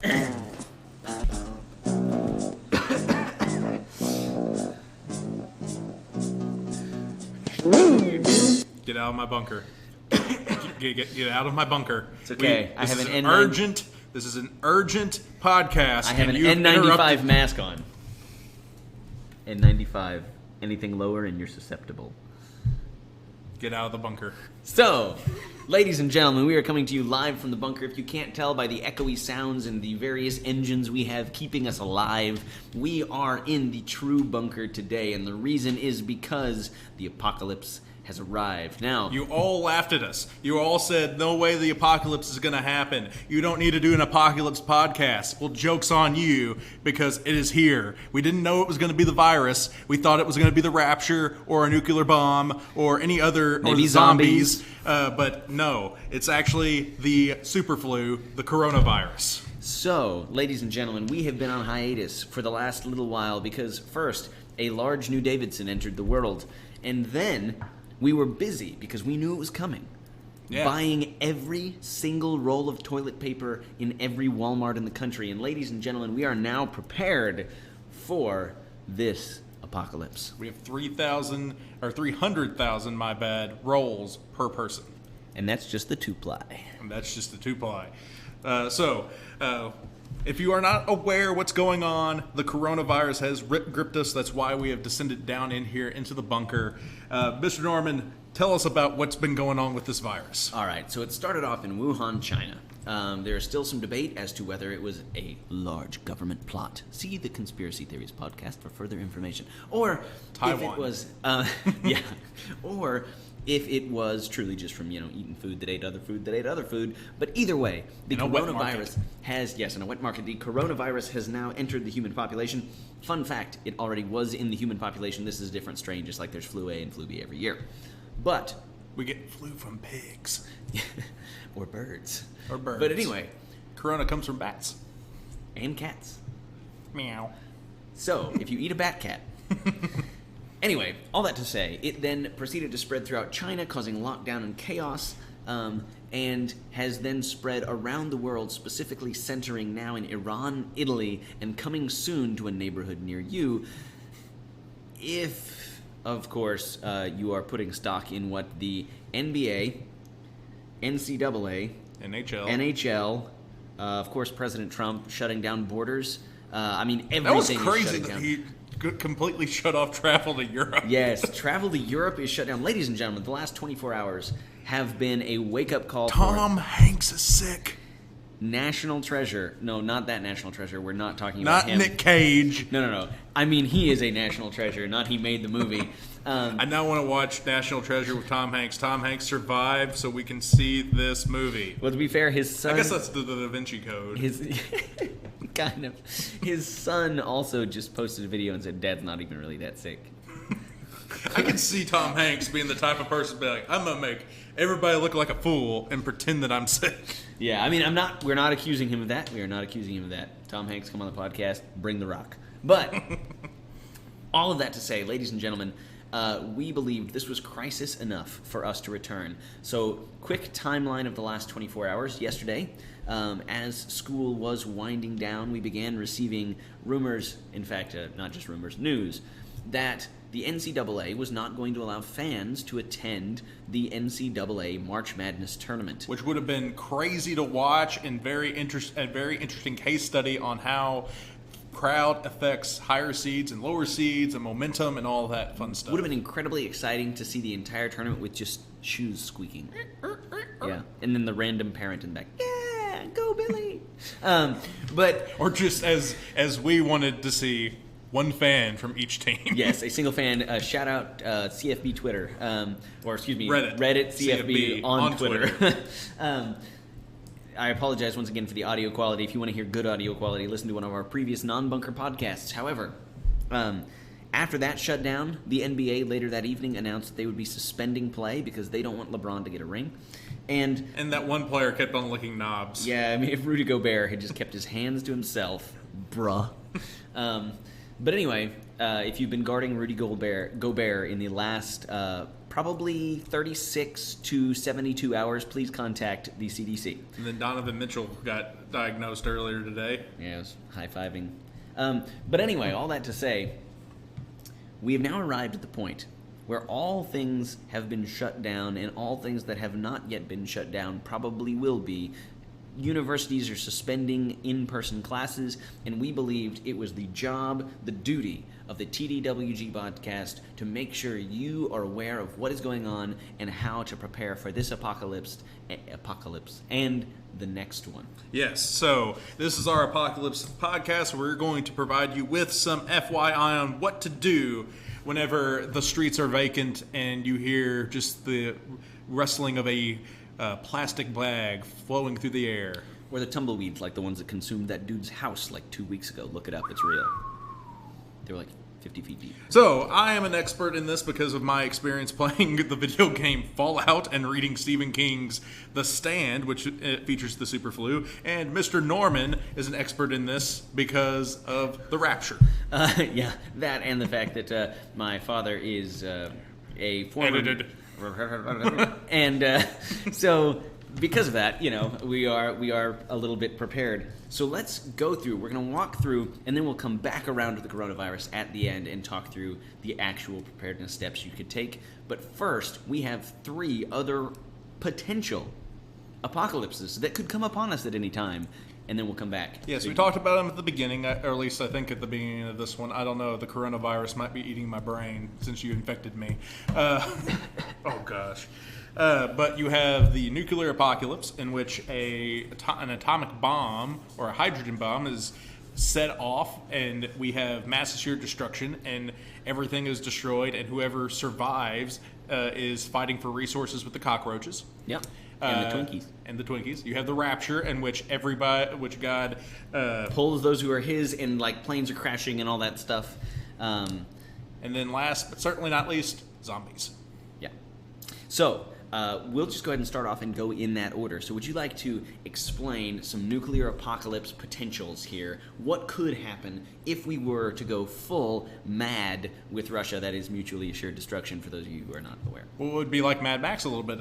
Get out of my bunker. Get out of my bunker. It's okay. I have an urgent. This is an urgent podcast. I have an N95 mask on. N95. Anything lower and you're susceptible. Get out of the bunker. So, ladies and gentlemen, we are coming to you live from the bunker. If you can't tell by the echoey sounds and the various engines we have keeping us alive, we are in the true bunker today, and the reason is because the apocalypse has arrived. Now, you all laughed at us. You all said, no way the apocalypse is going to happen. You don't need to do an apocalypse podcast. Well, joke's on you, because it is here. We didn't know it was going to be the virus. We thought it was going to be the rapture or a nuclear bomb or any other, maybe or zombies. But no, it's actually the super flu, the coronavirus. So, ladies and gentlemen, we have been on hiatus for the last little while because first, a large new Davidson entered the world, and then we were busy because we knew it was coming. Yeah. Buying every single roll of toilet paper in every Walmart in the country. And ladies and gentlemen, we are now prepared for this apocalypse. We have 300,000, my bad, rolls per person. And that's just the 2-ply. And that's just the 2-ply. If you are not aware what's going on, the coronavirus has gripped us. That's why we have descended down in here into the bunker. Mr. Norman, tell us about what's been going on with this virus. All right, so it started off in Wuhan, China. There is still some debate as to whether it was a large government plot. See the Conspiracy Theories podcast for further information. Or Taiwan. If it was, yeah, or if it was truly just from, eating food that ate other food that ate other food. But either way, the coronavirus has, yes, in a wet market, the coronavirus has now entered the human population. Fun fact, it already was in the human population. This is a different strain, just like there's flu A and flu B every year. But we get flu from pigs. Or birds. Or birds. But anyway. Corona comes from bats. And cats. Meow. So, if you eat a bat cat... Anyway, all that to say, it then proceeded to spread throughout China, causing lockdown and chaos, and has then spread around the world, specifically centering now in Iran, Italy, and coming soon to a neighborhood near you. If, of course, you are putting stock in what the NBA, NCAA, NHL, of course, President Trump shutting down borders. Everything that was crazy is shutting that down. He completely shut off travel to Europe. Yes, travel to Europe is shut down. Ladies and gentlemen, the last 24 hours have been a wake-up call. Tom Hanks is sick. National treasure. No, not that national treasure. We're not talking about him. Not Nick Cage. No. I mean, he is a national treasure, not he made the movie. I now want to watch National Treasure with Tom Hanks. Tom Hanks survived so we can see this movie. Well, to be fair, his son... I guess that's the Da Vinci Code. Kind of. His son also just posted a video and said, Dad's not even really that sick. I can see Tom Hanks being the type of person to be like, I'm going to make everybody look like a fool and pretend that I'm sick. Yeah, we're not accusing him of that. We are not accusing him of that. Tom Hanks, come on the podcast, bring the rock. But, all of that to say, ladies and gentlemen, we believed this was crisis enough for us to return. So, quick timeline of the last 24 hours. Yesterday, as school was winding down, we began receiving rumors, in fact, not just rumors, news, that the NCAA was not going to allow fans to attend the NCAA March Madness tournament. Which would have been crazy to watch and a very interesting case study on how crowd affects higher seeds and lower seeds and momentum and all that fun stuff. Would have been incredibly exciting to see the entire tournament with just shoes squeaking. Yeah, and then the random parent in the back. Yeah, go Billy. Or just as we wanted to see one fan from each team. Yes, a single fan. Shout out CFB Twitter, Reddit CFB on Twitter. I apologize once again for the audio quality. If you want to hear good audio quality, listen to one of our previous non-bunker podcasts. However, after that shutdown, the NBA later that evening announced that they would be suspending play because they don't want LeBron to get a ring. And that one player kept on licking knobs. Yeah, if Rudy Gobert had just kept his hands to himself, bruh. But anyway, if you've been guarding Rudy Gobert in the last probably 36 to 72 hours, please contact the CDC. And then Donovan Mitchell got diagnosed earlier today. Yeah, I was high-fiving. But anyway, all that to say, we have now arrived at the point where all things have been shut down, and all things that have not yet been shut down probably will be. Universities are suspending in-person classes, and we believed it was the job, the duty of the TDWG podcast to make sure you are aware of what is going on and how to prepare for this apocalypse and the next one. Yes, so this is our Apocalypse podcast. We're going to provide you with some FYI on what to do whenever the streets are vacant and you hear just the rustling of a plastic bag flowing through the air. Or the tumbleweeds, like the ones that consumed that dude's house like 2 weeks ago. Look it up, it's real. They were like 50 feet deep. So, I am an expert in this because of my experience playing the video game Fallout and reading Stephen King's The Stand, which features the super flu. And Mr. Norman is an expert in this because of The Rapture. Yeah, that and the fact that my father is a former... Edited. And so because of that, we are a little bit prepared. So let's go through. We're going to walk through, and then we'll come back around to the coronavirus at the end and talk through the actual preparedness steps you could take. But first, we have 3 other potential apocalypses that could come upon us at any time, and then we'll come back. Yes, we talked about them at the beginning, or at least I think at the beginning of this one. I don't know. The coronavirus might be eating my brain since you infected me. Oh, gosh. But you have the nuclear apocalypse, in which an atomic bomb or a hydrogen bomb is set off, and we have mass assured destruction, and everything is destroyed, and whoever survives is fighting for resources with the cockroaches. Yep. And the Twinkies. You have the Rapture, in which God pulls those who are his, and like planes are crashing and all that stuff. And then last, but certainly not least, zombies. Yeah. So we'll just go ahead and start off and go in that order. So would you like to explain some nuclear apocalypse potentials here? What could happen if we were to go full mad with Russia? That is mutually assured destruction, for those of you who are not aware. Well, it would be like Mad Max a little bit.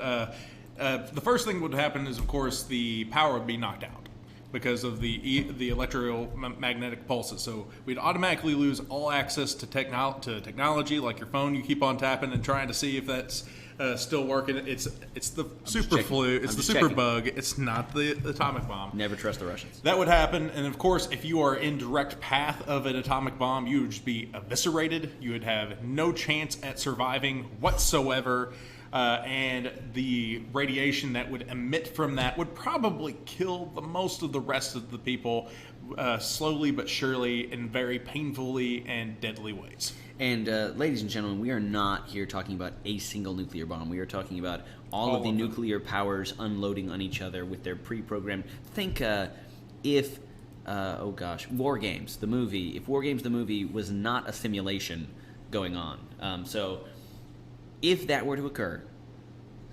The first thing that would happen is, of course, the power would be knocked out because of the electromagnetic pulses. So we'd automatically lose all access to technology, like your phone. You keep on tapping and trying to see if that's still working. It's the super flu. It's the super bug. It's not the atomic bomb. Never trust the Russians. That would happen. And of course, if you are in direct path of an atomic bomb, you would just be eviscerated. You would have no chance at surviving whatsoever. And the radiation that would emit from that would probably kill most of the rest of the people slowly but surely in very painfully and deadly ways. And ladies and gentlemen, we are not here talking about a single nuclear bomb. We are talking about all of the nuclear powers unloading on each other with their pre-programmed. Think if War Games, the movie. If War Games, the movie, was not a simulation going on. So if that were to occur,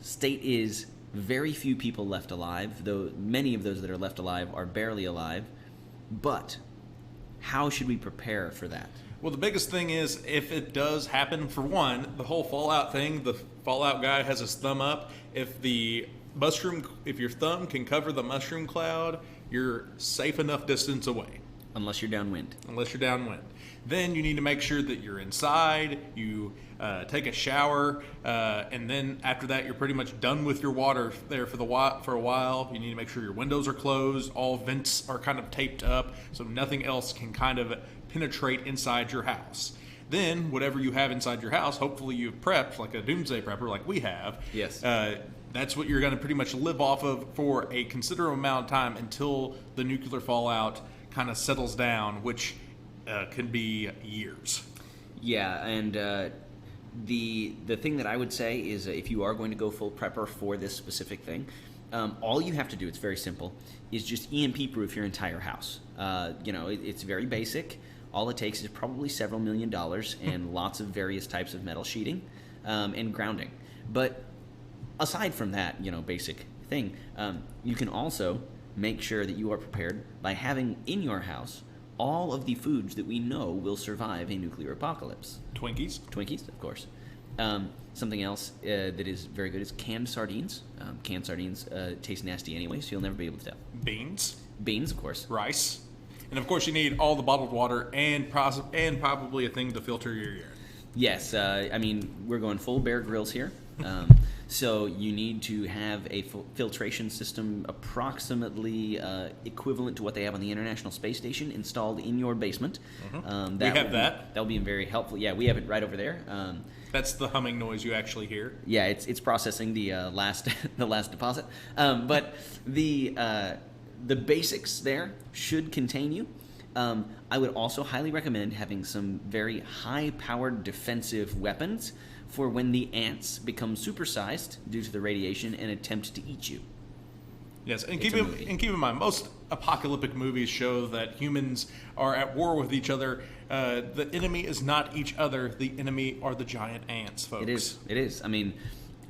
state is very few people left alive, though many of those that are left alive are barely alive. But how should we prepare for that? Well, the biggest thing is, if it does happen, for one, the whole Fallout thing, the Fallout guy has his thumb up. If your thumb can cover the mushroom cloud, you're safe enough distance away. Unless you're downwind. Then you need to make sure that you're inside, you take a shower, and then after that you're pretty much done with your water there for a while. You need to make sure your windows are closed, all vents are kind of taped up, so nothing else can kind of penetrate inside your house. Then, whatever you have inside your house, hopefully you've prepped, like a Doomsday prepper like we have. Yes. That's what you're going to pretty much live off of for a considerable amount of time until the nuclear fallout kind of settles down, which can be years. Yeah, and the thing that I would say is if you are going to go full prepper for this specific thing, all you have to do, it's very simple, is just EMP proof your entire house. It's very basic. All it takes is probably several $1 million and lots of various types of metal sheeting and grounding. But aside from that, basic thing, you can also make sure that you are prepared by having in your house all of the foods that we know will survive a nuclear apocalypse. Twinkies, of course. Something else that is very good is canned sardines. Canned sardines taste nasty anyway, so you'll never be able to tell. Beans, of course. Rice. And of course you need all the bottled water and probably a thing to filter your urine. Yes, I mean, we're going full Bear Grylls here. So you need to have a filtration system approximately equivalent to what they have on the International Space Station installed in your basement. Mm-hmm. We have that. That will be very helpful. Yeah, we have it right over there. That's the humming noise you actually hear. Yeah, it's processing the last the last deposit. But the basics there should contain you. I would also highly recommend having some very high-powered defensive weapons for when the ants become supersized due to the radiation and attempt to eat you. Yes, and keep in mind, most apocalyptic movies show that humans are at war with each other. The enemy is not each other. The enemy are the giant ants, folks. It is. I mean,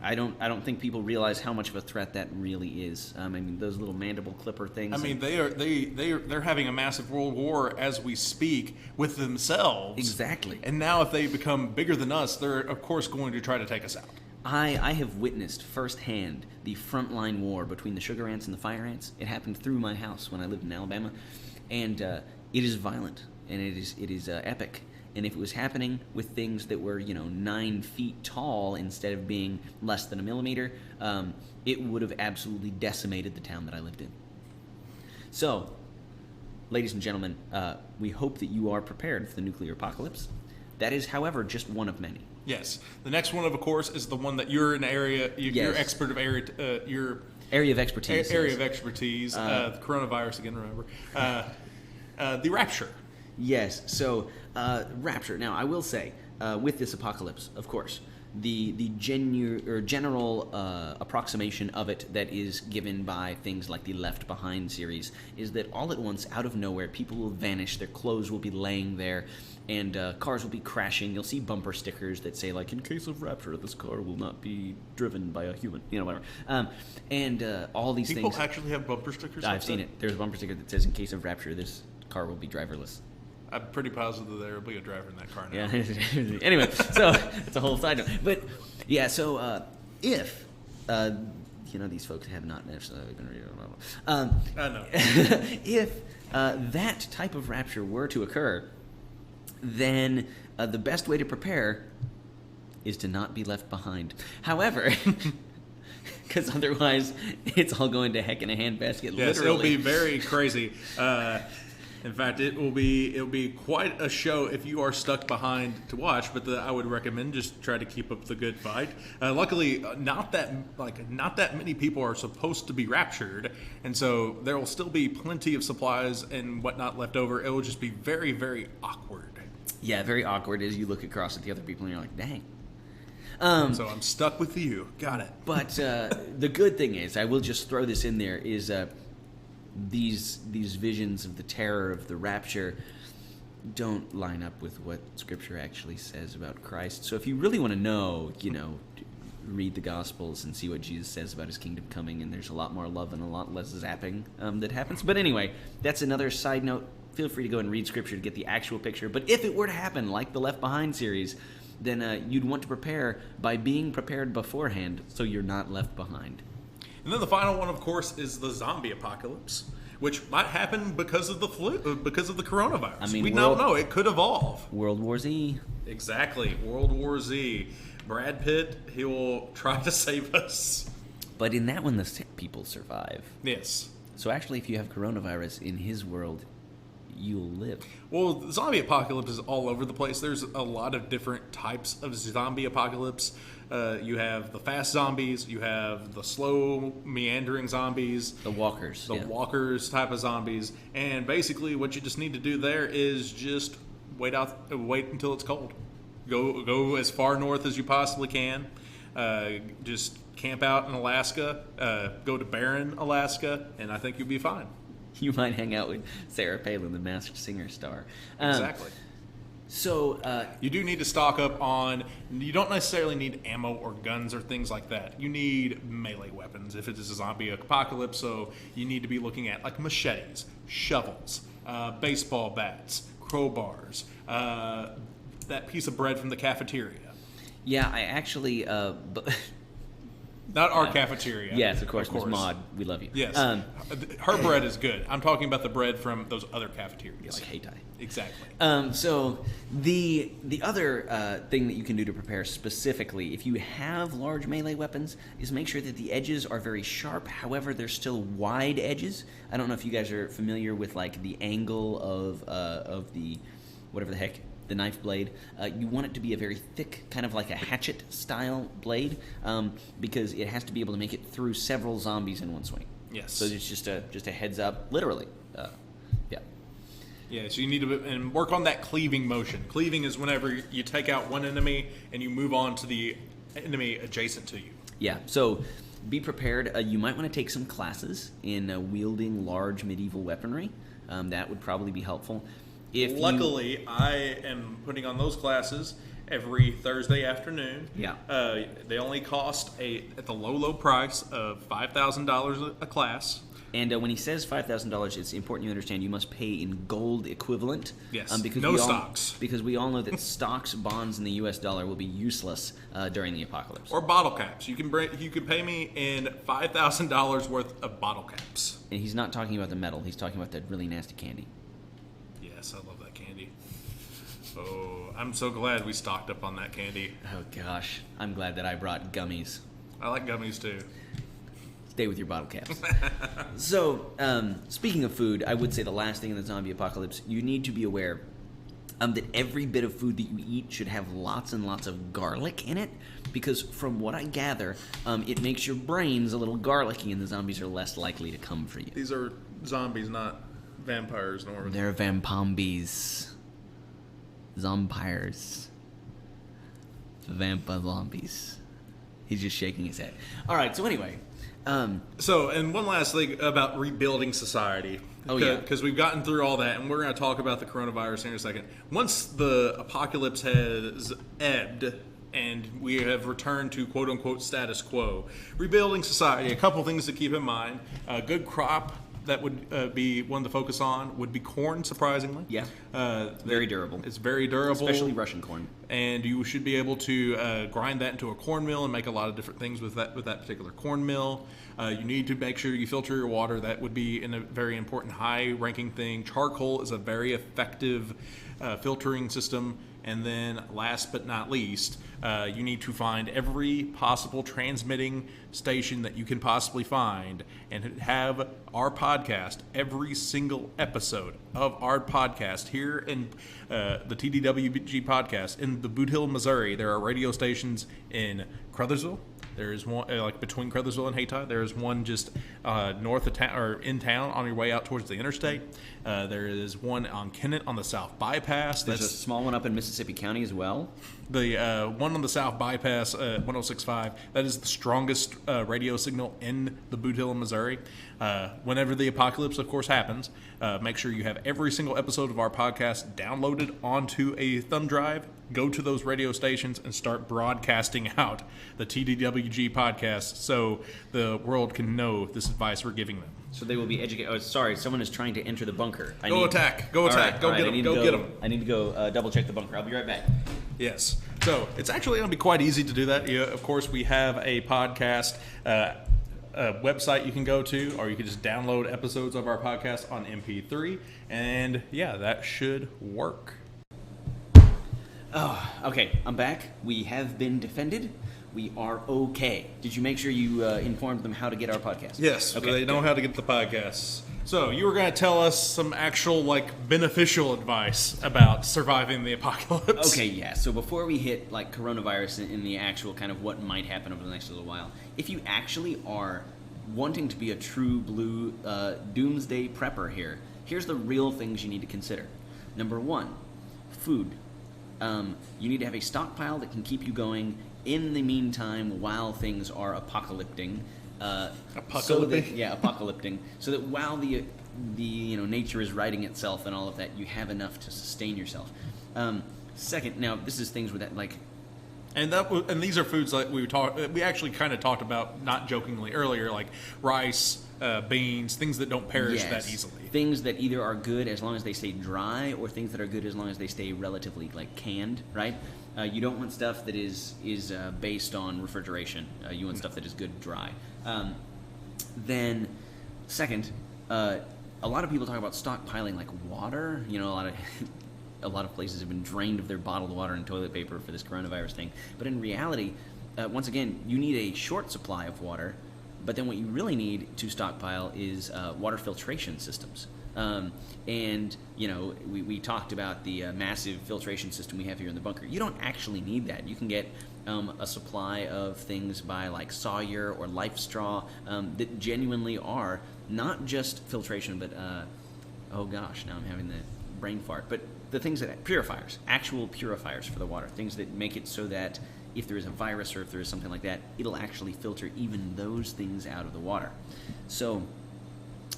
I don't think people realize how much of a threat that really is. I mean, those little mandible clipper things. I mean, they're having a massive world war as we speak with themselves. Exactly. And now, if they become bigger than us, they're of course going to try to take us out. I have witnessed firsthand the frontline war between the sugar ants and the fire ants. It happened through my house when I lived in Alabama, and it is violent and it is epic. And if it was happening with things that were, 9 feet tall instead of being less than a millimeter, it would have absolutely decimated the town that I lived in. So, ladies and gentlemen, we hope that you are prepared for the nuclear apocalypse. That is, however, just one of many. Yes. The next one, of course, is the one that you're in area. You're expert of area. Your area of expertise. Area of expertise. The coronavirus again. Remember, the rapture. Yes. So, rapture. Now, I will say, with this apocalypse, of course, the general approximation of it that is given by things like the Left Behind series is that all at once, out of nowhere, people will vanish. Their clothes will be laying there, and cars will be crashing. You'll see bumper stickers that say, like, in case of rapture, this car will not be driven by a human. Whatever. And all these people things. People actually have bumper stickers. I've seen it. There's a bumper sticker that says, in case of rapture, this car will be driverless. I'm pretty positive there will be a driver in that car now. Yeah. Anyway, so it's a whole side note. But yeah, so if these folks have not necessarily been reading. I know. If that type of rapture were to occur, then the best way to prepare is to not be left behind. However, because otherwise it's all going to heck in a handbasket. Yes, literally. It'll be very crazy. In fact, it'll be quite a show if you are stuck behind to watch. But I would recommend just try to keep up the good fight. Luckily, not that many people are supposed to be raptured, and so there will still be plenty of supplies and whatnot left over. It will just be very, very awkward. Yeah, very awkward as you look across at the other people and you're like, dang. So I'm stuck with you. Got it. But the good thing is, I will just throw this in there, is these visions of the terror of the rapture don't line up with what Scripture actually says about Christ. So if you really want to know, read the Gospels and see what Jesus says about his kingdom coming, and there's a lot more love and a lot less zapping that happens. But anyway, that's another side note. Feel free to go and read Scripture to get the actual picture. But if it were to happen, like the Left Behind series, then you'd want to prepare by being prepared beforehand so you're not left behind. And then the final one, of course, is the zombie apocalypse, which might happen because of the flu, because of the coronavirus. I mean, we don't know. It could evolve. World War Z. Exactly. World War Z. Brad Pitt, he will try to save us. But in that one, the sick people survive. Yes. So actually, if you have coronavirus in his world, you'll live. Well, the zombie apocalypse is all over the place. There's a lot of different types of zombie apocalypse. You have the fast zombies. You have the slow, meandering zombies. The walkers. The walkers type of zombies. And basically what you just need to do there is just wait until it's cold. Go as far north as you possibly can. Just camp out in Alaska. Go to Barron, Alaska, and I think you'll be fine. You might hang out with Sarah Palin, the Masked Singer star. Exactly. So you do need to stock up on. You don't necessarily need ammo or guns or things like that. You need melee weapons if it is a zombie apocalypse. So you need to be looking at like machetes, shovels, baseball bats, crowbars, that piece of bread from the cafeteria. Yeah, I actually... Not our cafeteria. Yes, of course. Ms. Maud, we love you. Yes. Her bread is good. I'm talking about the bread from those other cafeterias. Like Heitai. Exactly. So the other thing that you can do to prepare specifically, if you have large melee weapons, is make sure that the edges are very sharp. However, they're still wide edges. I don't know if you guys are familiar with like the angle of the whatever the heck. The knife blade, you want it to be a very thick, kind of like a hatchet style blade, because it has to be able to make it through several zombies in one swing. Yes. So it's just a heads up, literally. Yeah. Yeah, so you need to and work on that cleaving motion. Cleaving is whenever you take out one enemy and you move on to the enemy adjacent to you. Yeah, so be prepared. You might want to take some classes in wielding large medieval weaponry. That would probably be helpful. Luckily, I am putting on those classes every Thursday afternoon. Yeah. They only cost at the low price of $5,000 a class. And when he says $5,000, it's important you understand you must pay in gold equivalent. Yes. Because no stocks. Because we all know that stocks, bonds, and the U.S. dollar will be useless during the apocalypse. Or bottle caps. You can pay me in $5,000 worth of bottle caps. And he's not talking about the metal. He's talking about that really nasty candy. Yes, I love that candy. Oh, I'm so glad we stocked up on that candy. Oh, gosh. I'm glad that I brought gummies. I like gummies, too. Stay with your bottle caps. So, speaking of food, I would say the last thing in the zombie apocalypse, you need to be aware that every bit of food that you eat should have lots and lots of garlic in it, because from what I gather, it makes your brains a little garlicky and the zombies are less likely to come for you. These are zombies, not vampires, Norman. They're vampombies. Zompires. Vampa zombies. He's just shaking his head. All right, so anyway. And one last thing about rebuilding society. Oh, yeah. Because we've gotten through all that, and we're going to talk about the coronavirus here in a second. Once the apocalypse has ebbed and we have returned to quote-unquote status quo, rebuilding society, a couple things to keep in mind. A good crop that would be one to focus on would be corn, surprisingly. Yeah. Very durable. It's very durable. Especially Russian corn. And you should be able to grind that into a corn mill and make a lot of different things with that particular corn mill. You need to make sure you filter your water. That would be a very important high-ranking thing. Charcoal is a very effective filtering system. And then last but not least, you need to find every possible transmitting station that you can possibly find and have our podcast, every single episode of our podcast here in the TDWG podcast in the Boot Hill, Missouri. There are radio stations in Crothersville. There is one like between Crothersville and Heitai. There is one just north of town or in town on your way out towards the interstate. There is one on Kennett on the South Bypass. There's a small one up in Mississippi County as well. The one on the South Bypass, 106.5. That is the strongest radio signal in the Boot Hill, Missouri. Whenever the apocalypse, of course, happens, make sure you have every single episode of our podcast downloaded onto a thumb drive. Go to those radio stations and start broadcasting out the TDWG podcast so the world can know this advice we're giving them. So they will be educated. Oh, sorry, someone is trying to enter the bunker. Go attack. Go attack. Go get them. Go get them. I need to go double check the bunker. I'll be right back. Yes. So it's actually going to be quite easy to do that. Of course, we have a podcast website you can go to, or you can just download episodes of our podcast on MP3. And yeah, that should work. Oh, okay. I'm back. We have been defended. We are okay. Did you make sure you informed them how to get our podcast? Yes, okay, they know how to get the podcasts. So you were going to tell us some actual, beneficial advice about surviving the apocalypse. Okay, yeah. So before we hit, coronavirus in the actual kind of what might happen over the next little while, if you actually are wanting to be a true blue doomsday prepper here, here's the real things you need to consider. Number one, food. You need to have a stockpile that can keep you going in the meantime while things are apocalypting. Apocalypting. So that while the nature is righting itself and all of that, you have enough to sustain yourself. Second, now this is things with that And these are foods like we actually kind of talked about, not jokingly earlier, like rice, beans, things that don't perish that easily. Things that either are good as long as they stay dry, or things that are good as long as they stay relatively like canned, right? You don't want stuff that is based on refrigeration. You want stuff that is good dry. Then, second, a lot of people talk about stockpiling like water. You know, a lot of places have been drained of their bottled water and toilet paper for this coronavirus thing. But in reality, once again, you need a short supply of water. But then what you really need to stockpile is water filtration systems. And, you know, we talked about the massive filtration system we have here in the bunker. You don't actually need that. You can get a supply of things by like Sawyer or Life Straw that genuinely are not just filtration, but, oh gosh, now I'm having the brain fart. But the things that, purifiers, actual purifiers for the water, things that make it so that if there is a virus or if there is something like that, it'll actually filter even those things out of the water. So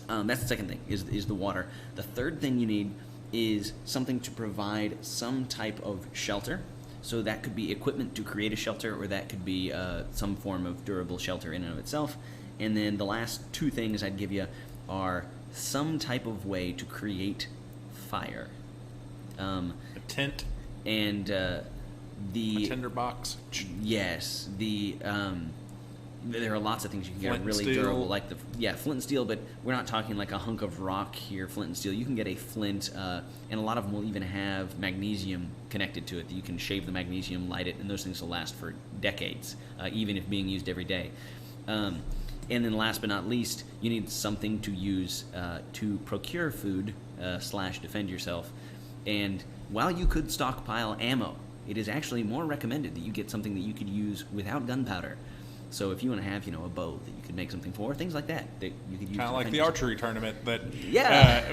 that's the second thing, is the water. The third thing you need is something to provide some type of shelter. So that could be equipment to create a shelter, or that could be some form of durable shelter in and of itself. And then the last two things I'd give you are some type of way to create fire. A tent. And a tinderbox. Yes, there are lots of things you can get Flint really steel. durable, like flint and steel. But we're not talking like a hunk of rock here. Flint and steel. You can get a flint, and a lot of them will even have magnesium connected to it. That you can shave the magnesium, light it, and those things will last for decades, even if being used every day. And then last but not least, you need something to use to procure food / defend yourself. And while you could stockpile ammo, it is actually more recommended that you get something that you could use without gunpowder. So if you want to have, a bow that you could make something for, things like that you could use. Kind of like the yourself. archery tournament that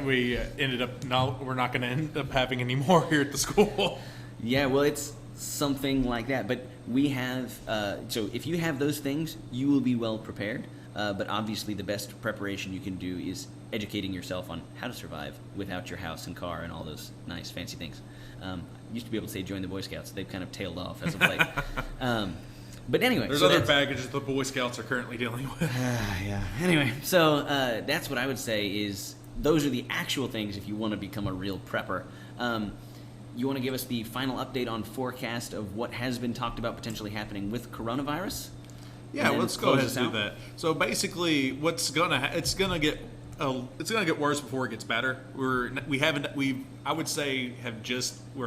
we ended up, we're not going to end up having anymore here at the school. Yeah, well, it's something like that. But we have, so if you have those things, you will be well prepared. But obviously the best preparation you can do is educating yourself on how to survive without your house and car and all those nice fancy things. Used to be able to say join the Boy Scouts. They've kind of tailed off as of late. But anyway. There's other baggages the Boy Scouts are currently dealing with. Yeah. Anyway, so that's what I would say is those are the actual things if you want to become a real prepper. You want to give us the final update on forecast of what has been talked about potentially happening with coronavirus? Yeah, let's go ahead and do that. So basically, it's gonna get worse before it gets better. We're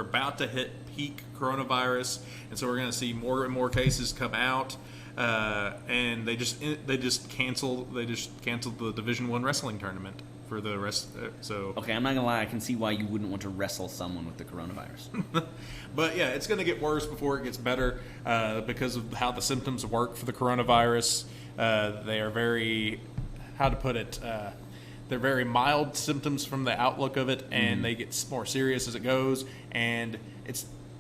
about to hit peak coronavirus, and so we're gonna see more and more cases come out. And they just canceled the Division I wrestling tournament for the rest. Okay, I'm not gonna lie, I can see why you wouldn't want to wrestle someone with the coronavirus. But yeah, it's going to get worse before it gets better because of how the symptoms work for the coronavirus. They are very, they're very mild symptoms from the outlook of it, and they get more serious as it goes. And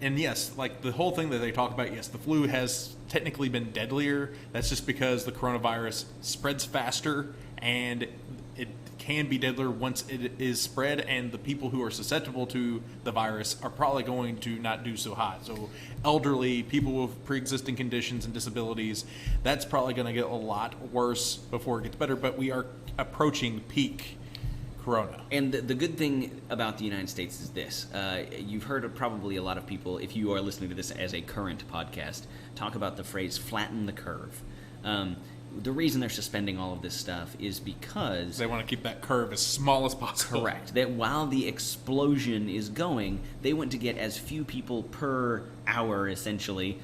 yes, like the whole thing that they talk about, yes, the flu has technically been deadlier. That's just because the coronavirus spreads faster, and it can be deadlier once it is spread, and the people who are susceptible to the virus are probably going to not do so hot. So elderly, people with pre-existing conditions and disabilities, that's probably going to get a lot worse before it gets better, but we are approaching peak corona. And the good thing about the United States is this. You've heard of probably a lot of people, if you are listening to this as a current podcast, talk about the phrase flatten the curve. The reason they're suspending all of this stuff is because they want to keep that curve as small as possible. Correct. That while the explosion is going, they want to get as few people per hour, essentially,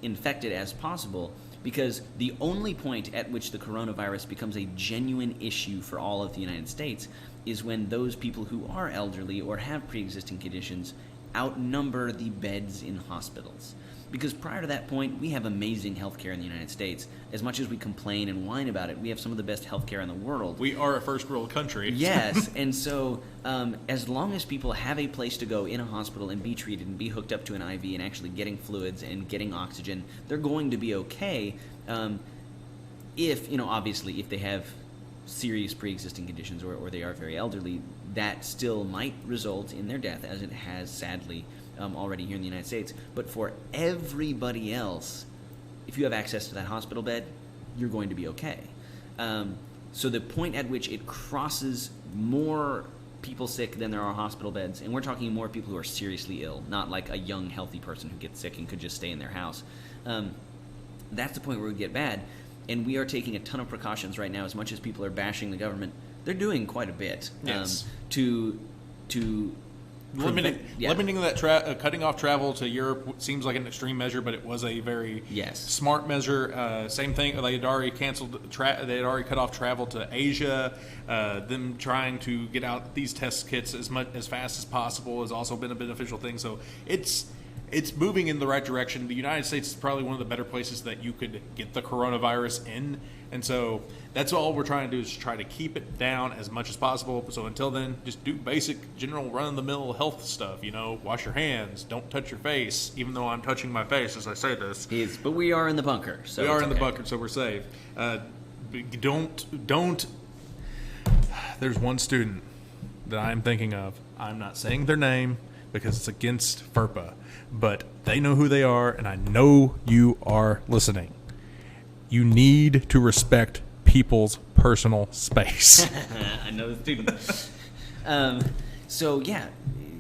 infected as possible, because the only point at which the coronavirus becomes a genuine issue for all of the United States is when those people who are elderly or have pre-existing conditions outnumber the beds in hospitals. Because prior to that point, we have amazing healthcare in the United States. As much as we complain and whine about it, we have some of the best healthcare in the world. We are a first world country. Yes, and so as long as people have a place to go in a hospital and be treated and be hooked up to an IV and actually getting fluids and getting oxygen, they're going to be okay. If, obviously, if they have serious pre-existing conditions or they are very elderly, that still might result in their death, as it has sadly already here in the United States. But for everybody else, if you have access to that hospital bed, you're going to be okay. So the point at which it crosses more people sick than there are hospital beds, and we're talking more people who are seriously ill, not like a young, healthy person who gets sick and could just stay in their house. That's the point where we get bad, and we are taking a ton of precautions right now. As much as people are bashing the government, they're doing quite a bit to limiting that cutting off travel to Europe seems like an extreme measure, but it was a very smart measure. Same thing, they had already canceled. They had already cut off travel to Asia. Them trying to get out these test kits as fast as possible has also been a beneficial thing. So it's moving in the right direction. The United States is probably one of the better places that you could get the coronavirus in. And so that's all we're trying to do is try to keep it down as much as possible. So until then, just do basic, general, run-of-the-mill health stuff. Wash your hands, don't touch your face, even though I'm touching my face as I say this. But we are in the bunker. So we are in the bunker, so we're safe. Don't. There's one student that I'm thinking of. I'm not saying their name because it's against FERPA, but they know who they are, and I know you are listening. You need to respect people's personal space. I know the student. So yeah,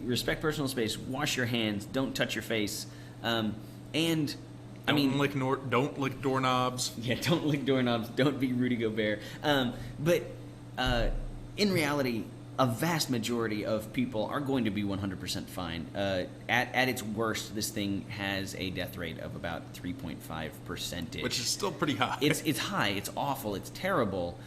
respect personal space. Wash your hands. Don't touch your face. Don't lick doorknobs. Yeah, don't lick doorknobs. Don't be Rudy Gobert. But in reality, a vast majority of people are going to be 100% fine. At its worst, this thing has a death rate of about 3.5%. Which is still pretty high. It's high. It's awful. It's terrible.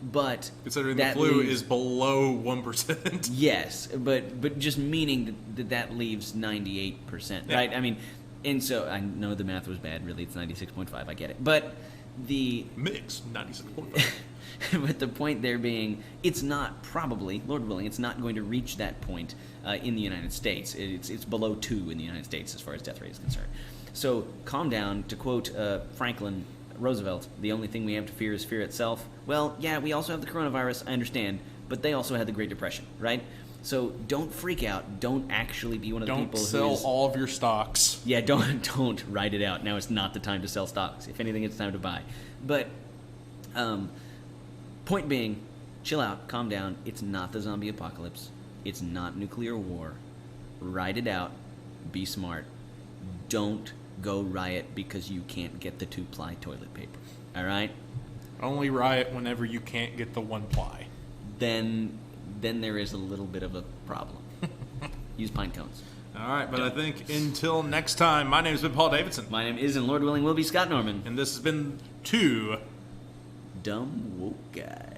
But considering the flu is below 1%. Yes, but just meaning that leaves 98%, right? I mean, and so I know the math was bad. Really, it's 96.5. I get it, but the mix 96.5. But the point there being, it's not probably, Lord willing, it's not going to reach that point in the United States. It's below 2 in the United States as far as death rate is concerned. So calm down. To quote Franklin Roosevelt, the only thing we have to fear is fear itself. Well, yeah, we also have the coronavirus, I understand, but they also had the Great Depression, right? So don't freak out. Don't actually be one of the people who Don't sell all of your stocks. Yeah, don't write it out. Now it's not the time to sell stocks. If anything, it's time to buy. But point being, chill out, calm down. It's not the zombie apocalypse. It's not nuclear war. Ride it out. Be smart. Don't go riot because you can't get the 2-ply toilet paper. All right? Only riot whenever you can't get the 1-ply. Then there is a little bit of a problem. Use pine cones. All right, but I think until next time, my name has been Paul Davidson. My name is, and Lord willing, will be Scott Norman. And this has been 2 Dumb Woke Guys.